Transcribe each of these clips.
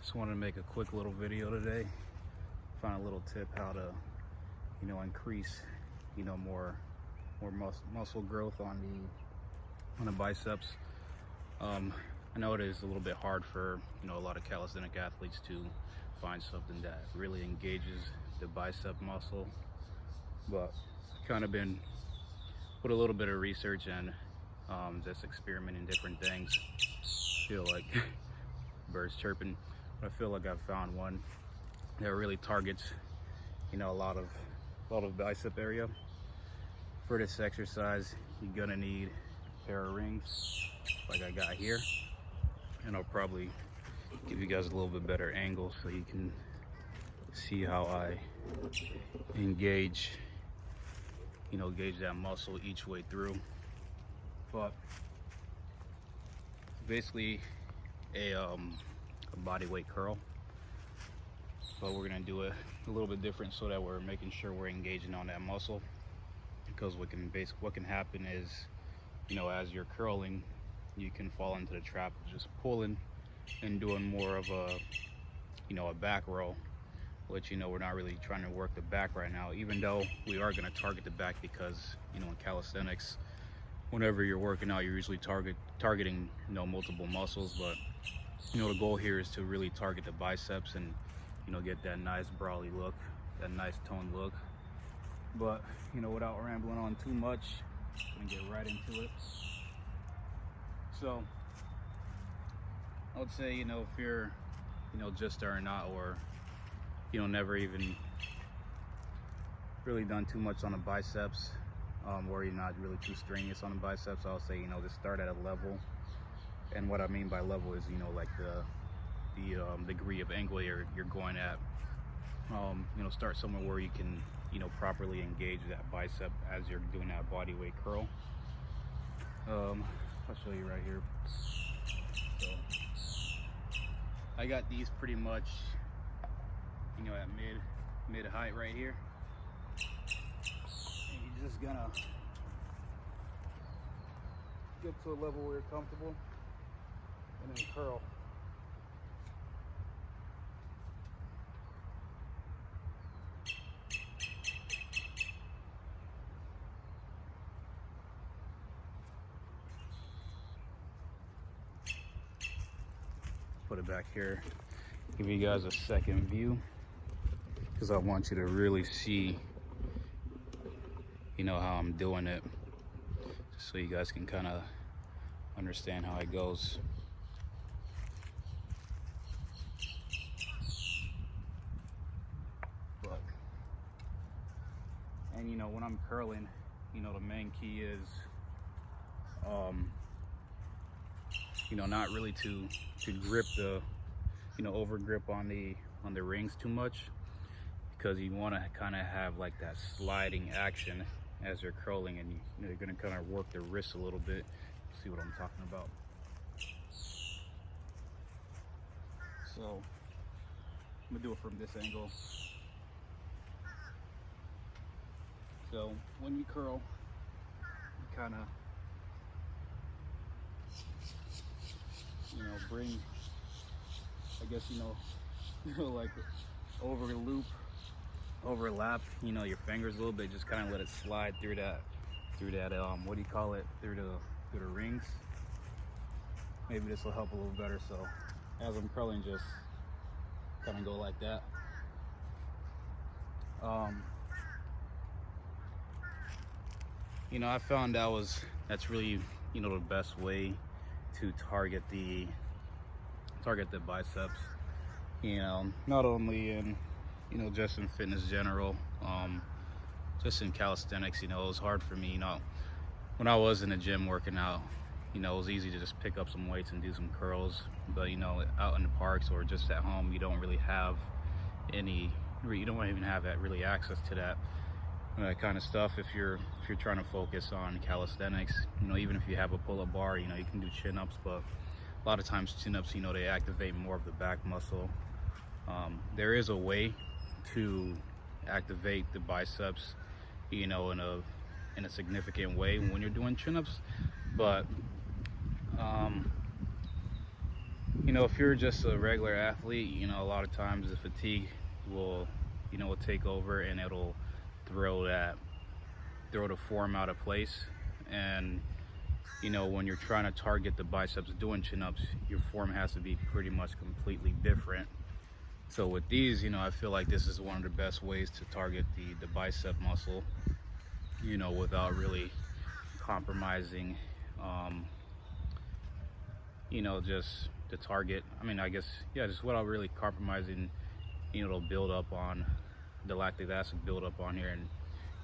Just wanted to make a quick little video today. Find a little tip how to, increase, more muscle growth on the biceps. I know it is a little bit hard for a lot of calisthenic athletes to find something that really engages the bicep muscle, but kind of been put a little bit of research and just experimenting different things. Feel like birds chirping, but I feel like I've found one that really targets a lot of bicep area. For this exercise, you're gonna need a pair of rings like I got here, and I'll probably give you guys a little bit better angle so you can see how I engage gauge that muscle each way through. But basically a body weight curl, but we're gonna do it a little bit different so that we're making sure we're engaging on that muscle, because what can happen is as you're curling, you can fall into the trap of just pulling and doing more of a back row, which we're not really trying to work the back right now, even though we are going to target the back, because in calisthenics, whenever you're working out, you're usually targeting multiple muscles. But the goal here is to really target the biceps and get that nice brawly look, that nice toned look. But without rambling on too much, I'm gonna get right into it. So I would say if you're just starting out, or never even really done too much on the biceps, or you're not really too strenuous on the biceps, I'll say just start at a level. And what I mean by level is like the degree of angle you're going at. Start somewhere where you can properly engage that bicep as you're doing that body weight curl. I'll show you right here. So I got these pretty much at mid height right here, and you're just gonna get to a level where you're comfortable and then curl. Put it back here, give you guys a second view, because I want you to really see how I'm doing it, just so you guys can kind of understand how it goes. But, and when I'm curling, the main key is not really to grip the over grip on the rings too much, because you want to kind of have like that sliding action as you're curling, and you're going to kind of work the wrist a little bit. See what I'm talking about? So I'm gonna do it from this angle. So when you curl, you kind of bring, I guess like overlap your fingers a little bit, just kind of let it slide through that what do you call it, through the rings. Maybe this will help a little better. So as I'm curling, just kind of go like that. I found that's really the best way to target the biceps, not only in just in fitness general, just in calisthenics. It was hard for me when I was in the gym working out. It was easy to just pick up some weights and do some curls, but out in the parks or just at home, you don't really have you don't even have that really access to that kind of stuff. If you're trying to focus on calisthenics, even if you have a pull-up bar, you can do chin-ups, but a lot of times chin-ups, they activate more of the back muscle. There is a way to activate the biceps, in a significant way, when you're doing chin-ups, but you know, if you're just a regular athlete, you know, a lot of times the fatigue will, you know, will take over, and it'll throw the form out of place. And you know, when you're trying to target the biceps doing chin-ups, your form has to be pretty much completely different. So with these, you know, I feel like this is one of the best ways to target the bicep muscle, you know, without really compromising, you know, just the target. I mean, I guess, yeah, just without really compromising, you know, the build up on the lactic acid build up on here. And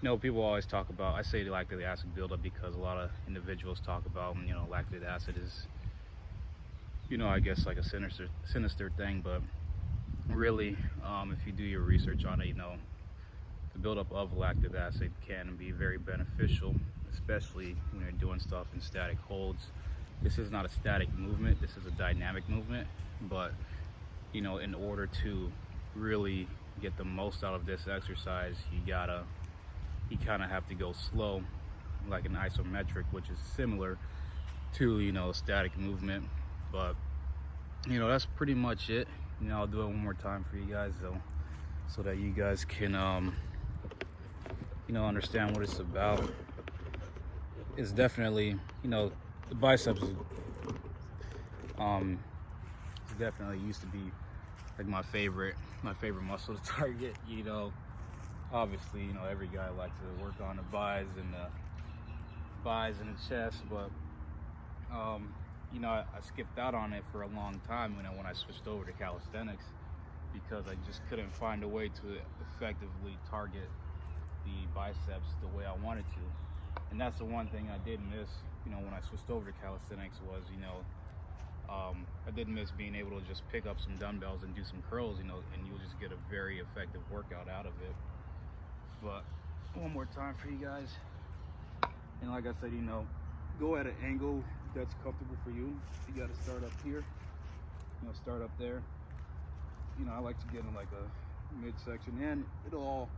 you know, people always talk about, I say the lactic acid buildup because a lot of individuals talk about, you know, lactic acid is, you know, I guess like a sinister thing, but really, if you do your research on it, you know, the buildup of lactic acid can be very beneficial, especially when you're doing stuff in static holds. This is not a static movement, this is a dynamic movement, but, you know, in order to really get the most out of this exercise, you kind of have to go slow, like an isometric, which is similar to, you know, a static movement. But, you know, that's pretty much it. You know, I'll do it one more time for you guys, though, so that you guys can, you know, understand what it's about. It's definitely, you know, the biceps is, definitely used to be like my favorite muscle to target, you know. Obviously, you know, every guy likes to work on the buys and the chest, but you know, I skipped out on it for a long time when I switched over to calisthenics, because I just couldn't find a way to effectively target the biceps the way I wanted to. And that's the one thing I did miss, you know, when I switched over to calisthenics was, you know, I did miss being able to just pick up some dumbbells and do some curls, you know, and you'll just get a very effective workout out of it. But one more time for you guys, and like I said, you know, go at an angle that's comfortable for you. You got to start up here, you know, start up there. You know, I like to get in like a midsection, and it'll all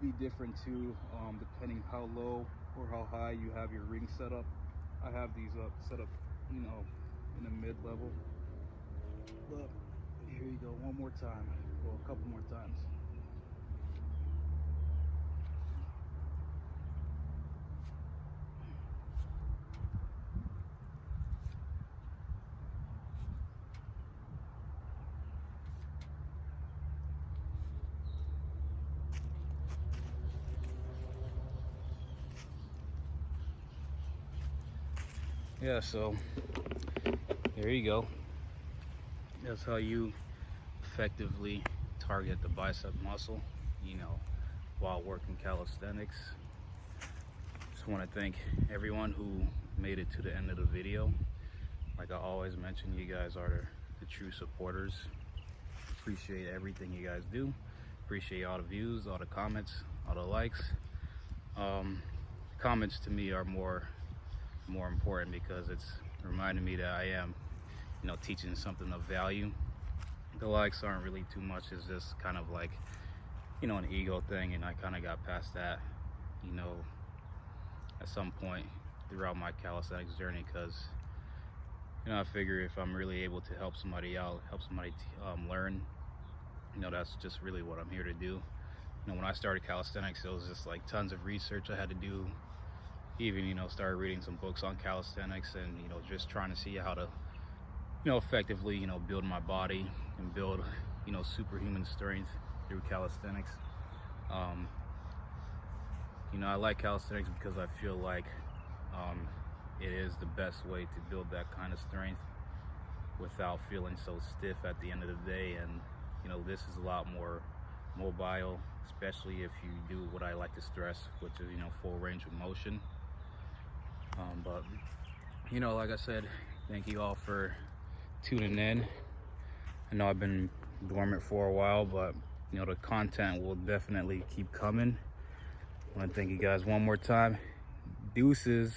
be different too, depending how low or how high you have your ring set up. I have these set up, you know, in the mid-level. But here you go, one more time, or a couple more times. Yeah, so there you go. That's how you effectively target the bicep muscle, you know, while working calisthenics. Just want to thank everyone who made it to the end of the video. Like I always mention, you guys are the true supporters. Appreciate everything you guys do. Appreciate all the views, all the comments, all the likes. Comments to me are more important because it's reminding me that I am, you know, teaching something of value. The likes aren't really too much. It's just kind of like, you know, an ego thing, and I kind of got past that, you know, at some point throughout my calisthenics journey, because, you know, I figure if I'm really able to help somebody out, help somebody learn, you know, that's just really what I'm here to do. You know, when I started calisthenics, it was just like tons of research I had to do. Even, you know, started reading some books on calisthenics, and, you know, just trying to see how to, you know, effectively, you know, build my body and build, you know, superhuman strength through calisthenics. You know, I like calisthenics because I feel like it is the best way to build that kind of strength without feeling so stiff at the end of the day. And, you know, this is a lot more mobile, especially if you do what I like to stress, which is, you know, full range of motion. But, you know, like I said, thank you all for tuning in. I know I've been dormant for a while, but, you know, the content will definitely keep coming. I want to thank you guys one more time. Deuces.